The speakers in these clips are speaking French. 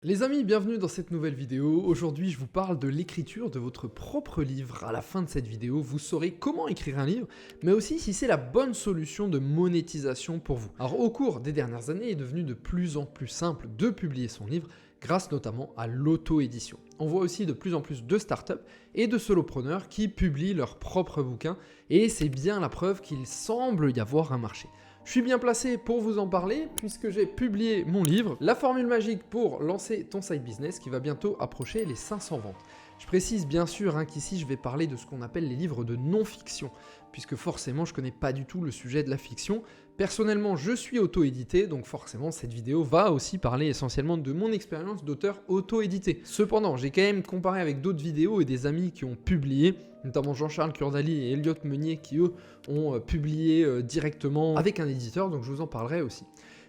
Les amis, bienvenue dans cette nouvelle vidéo. Aujourd'hui, je vous parle de l'écriture de votre propre livre. À la fin de cette vidéo, vous saurez comment écrire un livre, mais aussi si c'est la bonne solution de monétisation pour vous. Alors, au cours des dernières années, il est devenu de plus en plus simple de publier son livre, grâce notamment à l'auto-édition. On voit aussi de plus en plus de startups et de solopreneurs qui publient leurs propres bouquins, et c'est bien la preuve qu'il semble y avoir un marché. Je suis bien placé pour vous en parler puisque j'ai publié mon livre, La formule magique pour lancer ton side business qui va bientôt approcher les 500 ventes. Je précise bien sûr qu'ici je vais parler de ce qu'on appelle les livres de non-fiction, puisque forcément je connais pas du tout le sujet de la fiction. Personnellement, je suis auto-édité, donc forcément cette vidéo va aussi parler essentiellement de mon expérience d'auteur auto-édité. Cependant, j'ai quand même comparé avec d'autres vidéos et des amis qui ont publié, notamment Jean-Charles Curdali et Elliot Meunier qui eux ont publié directement avec un éditeur, donc je vous en parlerai aussi.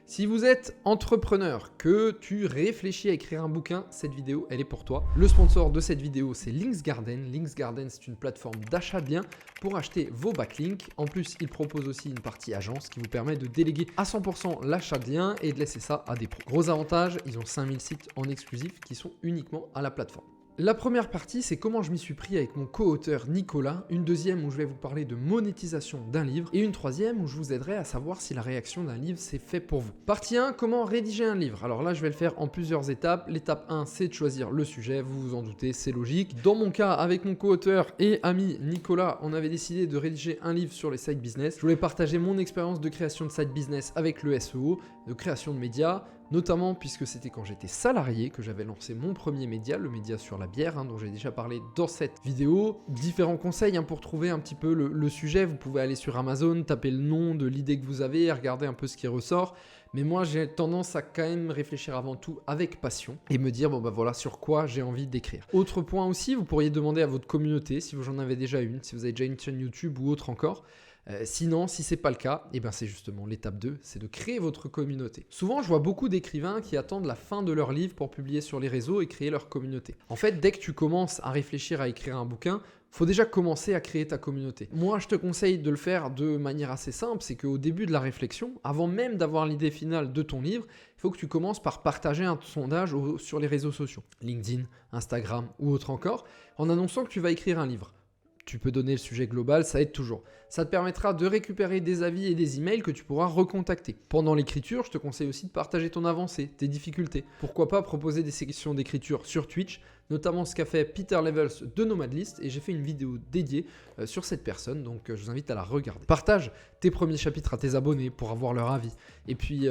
Si vous êtes entrepreneur, que tu réfléchis à écrire un bouquin, cette vidéo, elle est pour toi. Le sponsor de cette vidéo, c'est Linksgarden. Linksgarden, c'est une plateforme d'achat de biens pour acheter vos backlinks. En plus, il propose aussi une partie agence qui vous permet de déléguer à 100% l'achat de liens et de laisser ça à des pros. Gros avantage, ils ont 5000 sites en exclusif qui sont uniquement à la plateforme. La première partie, c'est comment je m'y suis pris avec mon co-auteur Nicolas, une deuxième où je vais vous parler de monétisation d'un livre, et une troisième où je vous aiderai à savoir si la réaction d'un livre c'est fait pour vous. Partie 1, comment rédiger un livre. Alors là, je vais le faire en plusieurs étapes. L'étape 1, c'est de choisir le sujet, vous vous en doutez, c'est logique. Dans mon cas, avec mon co-auteur et ami Nicolas, on avait décidé de rédiger un livre sur les side business. Je voulais partager mon expérience de création de side business avec le SEO, de création de médias, notamment puisque c'était quand j'étais salarié que j'avais lancé mon premier média, le média sur la bière, dont j'ai déjà parlé dans cette vidéo. Différents conseils pour trouver un petit peu le sujet. Vous pouvez aller sur Amazon, taper le nom de l'idée que vous avez et regarder un peu ce qui ressort. Mais moi, j'ai tendance à quand même réfléchir avant tout avec passion et me dire, voilà sur quoi j'ai envie d'écrire. Autre point aussi, vous pourriez demander à votre communauté, si vous en avez déjà une, si vous avez déjà une chaîne YouTube ou autre encore. Sinon, si c'est pas le cas, c'est justement l'étape 2, c'est de créer votre communauté. Souvent, je vois beaucoup d'écrivains qui attendent la fin de leur livre pour publier sur les réseaux et créer leur communauté. En fait, dès que tu commences à réfléchir à écrire un bouquin, faut déjà commencer à créer ta communauté. Moi, je te conseille de le faire de manière assez simple, c'est qu'au début de la réflexion, avant même d'avoir l'idée finale de ton livre, il faut que tu commences par partager un sondage sur les réseaux sociaux, LinkedIn, Instagram ou autre encore, en annonçant que tu vas écrire un livre. Tu peux donner le sujet global, ça aide toujours. Ça te permettra de récupérer des avis et des emails que tu pourras recontacter. Pendant l'écriture, je te conseille aussi de partager ton avancée, tes difficultés. Pourquoi pas proposer des sections d'écriture sur Twitch, notamment ce qu'a fait Peter Levels de Nomadlist, et j'ai fait une vidéo dédiée sur cette personne, donc je vous invite à la regarder. Partage tes premiers chapitres à tes abonnés pour avoir leur avis. Et puis,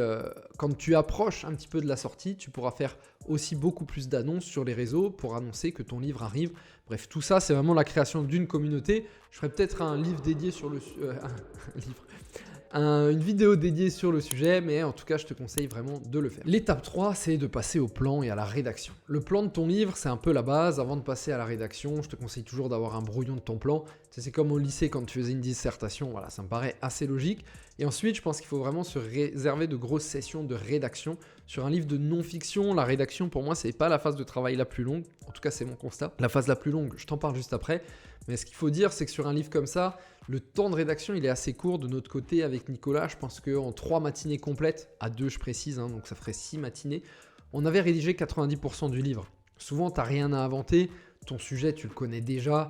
quand tu approches un petit peu de la sortie, tu pourras faire aussi beaucoup plus d'annonces sur les réseaux pour annoncer que ton livre arrive. Bref, tout ça, c'est vraiment la création d'une communauté. Je ferai peut-être un livre dédié sur le une vidéo dédiée sur le sujet, mais en tout cas, je te conseille vraiment de le faire. L'étape 3, c'est de passer au plan et à la rédaction. Le plan de ton livre, c'est un peu la base. Avant de passer à la rédaction, je te conseille toujours d'avoir un brouillon de ton plan. C'est comme au lycée quand tu faisais une dissertation, voilà, ça me paraît assez logique. Et ensuite, je pense qu'il faut vraiment se réserver de grosses sessions de rédaction. Sur un livre de non-fiction, la rédaction, pour moi, c'est pas la phase de travail la plus longue. En tout cas, c'est mon constat. La phase la plus longue, je t'en parle juste après. Mais ce qu'il faut dire, c'est que sur un livre comme ça, le temps de rédaction, il est assez court. De notre côté, avec Nicolas, je pense qu'en 3 matinées complètes, à 2 je précise, donc ça ferait 6 matinées, on avait rédigé 90% du livre. Souvent, tu n'as rien à inventer. Ton sujet, tu le connais déjà.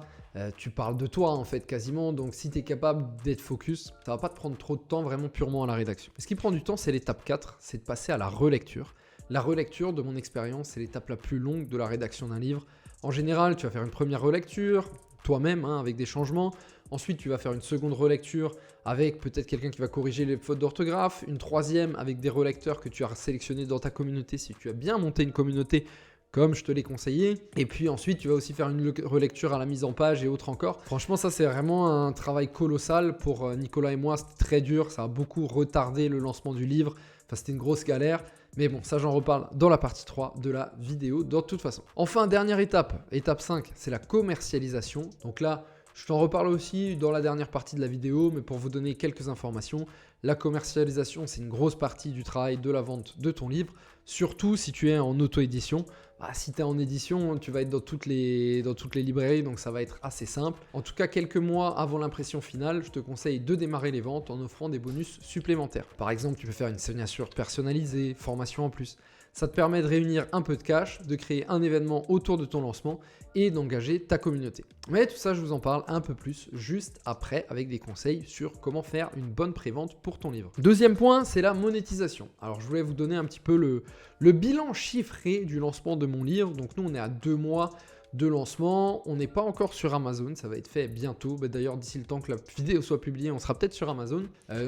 Tu parles de toi, en fait, quasiment. Donc, si tu es capable d'être focus, ça va pas te prendre trop de temps, vraiment purement à la rédaction. Ce qui prend du temps, c'est l'étape 4, c'est de passer à la relecture. La relecture, de mon expérience, c'est l'étape la plus longue de la rédaction d'un livre. En général, tu vas faire une première relecture, toi-même, avec des changements. Ensuite, tu vas faire une seconde relecture avec peut-être quelqu'un qui va corriger les fautes d'orthographe. Une troisième avec des relecteurs que tu as sélectionnés dans ta communauté si tu as bien monté une communauté comme je te l'ai conseillé. Et puis ensuite, tu vas aussi faire une relecture à la mise en page et autres encore. Franchement, ça, c'est vraiment un travail colossal pour Nicolas et moi. C'était très dur. Ça a beaucoup retardé le lancement du livre. Enfin, c'était une grosse galère. Mais bon, ça, j'en reparle dans la partie 3 de la vidéo, de toute façon. Enfin, dernière étape, étape 5, c'est la commercialisation. Donc là, je t'en reparle aussi dans la dernière partie de la vidéo, mais pour vous donner quelques informations, la commercialisation, c'est une grosse partie du travail de la vente de ton livre, surtout si tu es en auto-édition. Si tu es en édition, tu vas être dans toutes les librairies, donc ça va être assez simple. En tout cas, quelques mois avant l'impression finale, je te conseille de démarrer les ventes en offrant des bonus supplémentaires. Par exemple, tu peux faire une signature personnalisée, formation en plus. Ça te permet de réunir un peu de cash, de créer un événement autour de ton lancement et d'engager ta communauté. Mais tout ça, je vous en parle un peu plus juste après avec des conseils sur comment faire une bonne prévente pour ton livre. Deuxième point, c'est la monétisation. Alors, je voulais vous donner un petit peu le bilan chiffré du lancement de mon livre. Donc, nous, on est à 2 mois de lancement. On n'est pas encore sur Amazon, ça va être fait bientôt. D'ailleurs, d'ici le temps que la vidéo soit publiée, on sera peut-être sur Amazon.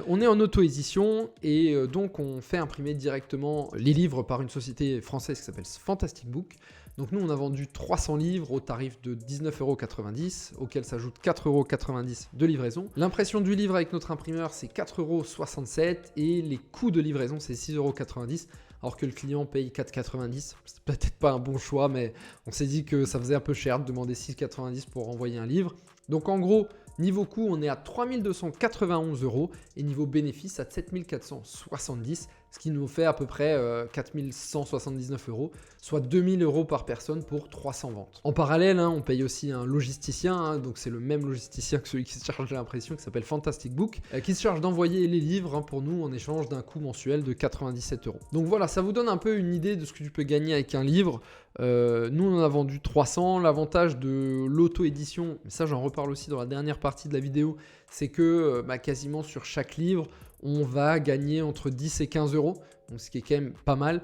On est en auto-édition et donc on fait imprimer directement les livres par une société française qui s'appelle Fantastic Book. Donc nous, on a vendu 300 livres au tarif de 19,90 €, auquel s'ajoute 4,90 € de livraison. L'impression du livre avec notre imprimeur, c'est 4,67 € et les coûts de livraison, c'est 6,90 €. Alors que le client paye 4,90 €. C'est peut-être pas un bon choix, mais on s'est dit que ça faisait un peu cher de demander 6,90 € pour envoyer un livre. Donc en gros, niveau coût, on est à 3 291 € et niveau bénéfice à 7 470 €, ce qui nous fait à peu près 4 179 €, soit 2 000 € par personne pour 300 ventes. En parallèle, on paye aussi un logisticien, donc c'est le même logisticien que celui qui se charge de l'impression, qui s'appelle Fantastic Book, qui se charge d'envoyer les livres pour nous en échange d'un coût mensuel de 97 €. Donc voilà, ça vous donne un peu une idée de ce que tu peux gagner avec un livre. Nous, on en a vendu 300. L'avantage de l'auto-édition, ça j'en reparle aussi dans la dernière partie de la vidéo, c'est que quasiment sur chaque livre, on va gagner entre 10 et 15 €, donc ce qui est quand même pas mal.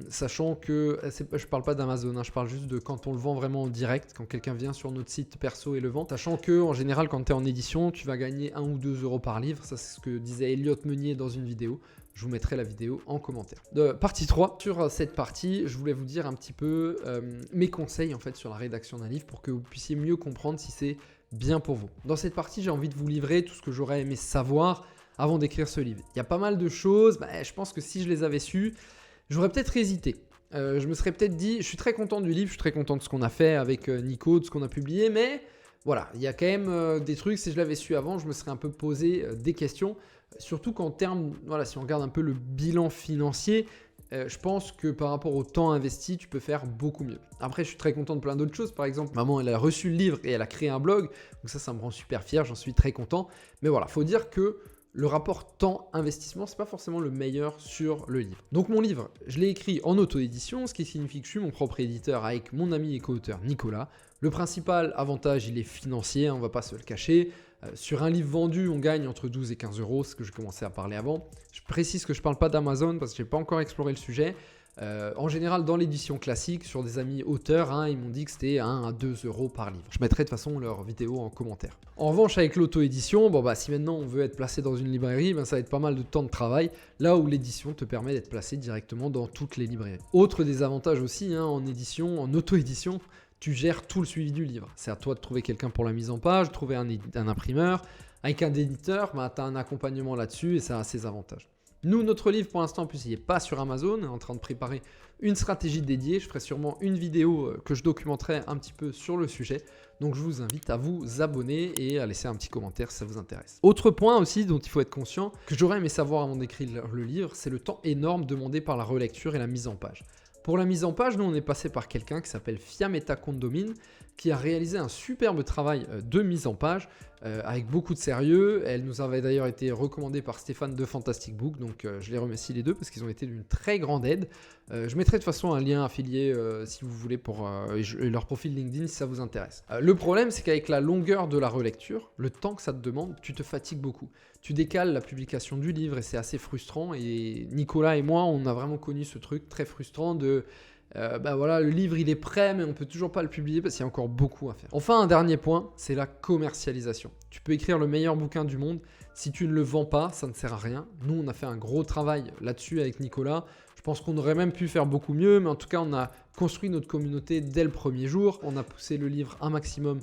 Sachant que, je parle pas d'Amazon, je parle juste de quand on le vend vraiment en direct, quand quelqu'un vient sur notre site perso et le vend. Sachant que en général, quand tu es en édition, tu vas gagner 1 ou 2 € par livre. Ça, c'est ce que disait Elliot Meunier dans une vidéo. Je vous mettrai la vidéo en commentaire. Partie 3. Sur cette partie, je voulais vous dire un petit peu mes conseils en fait sur la rédaction d'un livre pour que vous puissiez mieux comprendre si c'est bien pour vous. Dans cette partie, j'ai envie de vous livrer tout ce que j'aurais aimé savoir avant d'écrire ce livre. Il y a pas mal de choses, je pense que si je les avais su, j'aurais peut-être hésité. Je me serais peut-être dit, je suis très content du livre, je suis très content de ce qu'on a fait avec Nico, de ce qu'on a publié, mais voilà, il y a quand même des trucs, si je l'avais su avant, je me serais un peu posé des questions, surtout qu'en termes, voilà, si on regarde un peu le bilan financier, je pense que par rapport au temps investi, tu peux faire beaucoup mieux. Après, je suis très content de plein d'autres choses. Par exemple, maman, elle a reçu le livre et elle a créé un blog, donc ça me rend super fier, j'en suis très content. Mais voilà, faut dire que le rapport temps-investissement, c'est pas forcément le meilleur sur le livre. Donc mon livre, je l'ai écrit en auto-édition, ce qui signifie que je suis mon propre éditeur avec mon ami et co-auteur Nicolas. Le principal avantage, il est financier, on va pas se le cacher. Sur un livre vendu, on gagne entre 12 et 15 €, ce que je commençais à parler avant. Je précise que je parle pas d'Amazon parce que j'ai pas encore exploré le sujet. En général, dans l'édition classique, sur des amis auteurs, ils m'ont dit que c'était 1 à 2 € par livre. Je mettrai de toute façon leur vidéo en commentaire. En revanche, avec l'auto-édition, si maintenant on veut être placé dans une librairie, ça va être pas mal de temps de travail, là où l'édition te permet d'être placé directement dans toutes les librairies. Autre désavantage aussi, en édition, en auto-édition, tu gères tout le suivi du livre. C'est à toi de trouver quelqu'un pour la mise en page, de trouver un imprimeur. Avec un éditeur, tu as un accompagnement là-dessus et ça a ses avantages. Nous, notre livre, pour l'instant, en plus, il n'est pas sur Amazon. On est en train de préparer une stratégie dédiée. Je ferai sûrement une vidéo que je documenterai un petit peu sur le sujet. Donc, je vous invite à vous abonner et à laisser un petit commentaire si ça vous intéresse. Autre point aussi dont il faut être conscient, que j'aurais aimé savoir avant d'écrire le livre, c'est le temps énorme demandé par la relecture et la mise en page. Pour la mise en page, nous, on est passé par quelqu'un qui s'appelle Fiametta Condomine, qui a réalisé un superbe travail de mise en page avec beaucoup de sérieux. Elle nous avait d'ailleurs été recommandée par Stéphane de Fantastic Book, donc je les remercie les deux parce qu'ils ont été d'une très grande aide. Je mettrai de toute façon un lien affilié si vous voulez pour leur profil LinkedIn si ça vous intéresse. Le problème, c'est qu'avec la longueur de la relecture, le temps que ça te demande, tu te fatigues beaucoup. Tu décales la publication du livre et c'est assez frustrant. Et Nicolas et moi, on a vraiment connu ce truc très frustrant de... le livre il est prêt mais on peut toujours pas le publier parce qu'il y a encore beaucoup à faire. Enfin, un dernier point, c'est la commercialisation. Tu peux écrire le meilleur bouquin du monde, si tu ne le vends pas, ça ne sert à rien. Nous, on a fait un gros travail là-dessus avec Nicolas. Je pense qu'on aurait même pu faire beaucoup mieux, mais en tout cas, on a construit notre communauté dès le premier jour. On a poussé le livre un maximum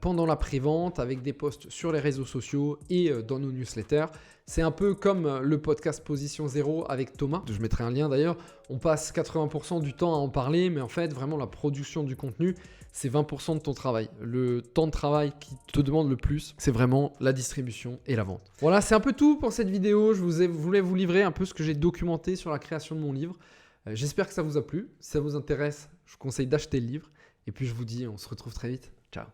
pendant la prévente avec des posts sur les réseaux sociaux et dans nos newsletters. C'est un peu comme le podcast Position Zéro avec Thomas. Je mettrai un lien d'ailleurs. On passe 80% du temps à en parler, mais en fait, vraiment, la production du contenu, c'est 20% de ton travail. Le temps de travail qui te demande le plus, c'est vraiment la distribution et la vente. Voilà, c'est un peu tout pour cette vidéo. Je voulais vous livrer un peu ce que j'ai documenté sur la création de mon livre. J'espère que ça vous a plu. Si ça vous intéresse, je vous conseille d'acheter le livre. Et puis, je vous dis, on se retrouve très vite. Ciao.